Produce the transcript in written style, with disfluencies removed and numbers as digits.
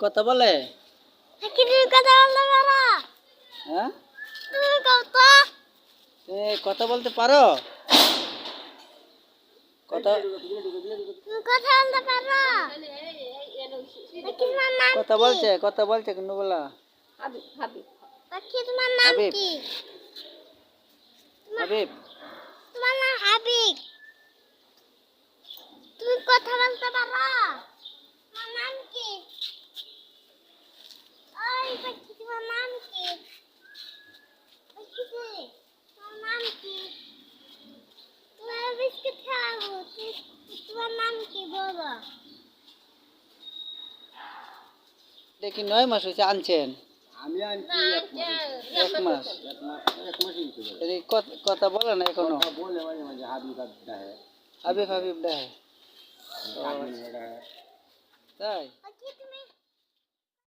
কথা বলে? হ্যাঁ, কথা বলতে পারো? কথা কথা বলছে, কথা বলছে কিন্তু বলা হাবিব। হাবিব, তোমার নাম হাবিব, তুমি কথা বলতে পারো? তোমার নাম কি? ওই পাখি, তোমার নাম কি? তোমার নাম কি? তোমার বিস্কুট খাবো, তোমার নাম কি বলো? দেখি 9 মাস হয়েছে আনছেন? আমি আনছি এক মাস। এক মাসই হয়েছে। এই কথা বলে না এখনো? কথা বলে মাঝে মাঝে হাবিব হাবিব ডাহে। হাবিব হাবিব ডাহে। কাকিন ডাহে। তাই?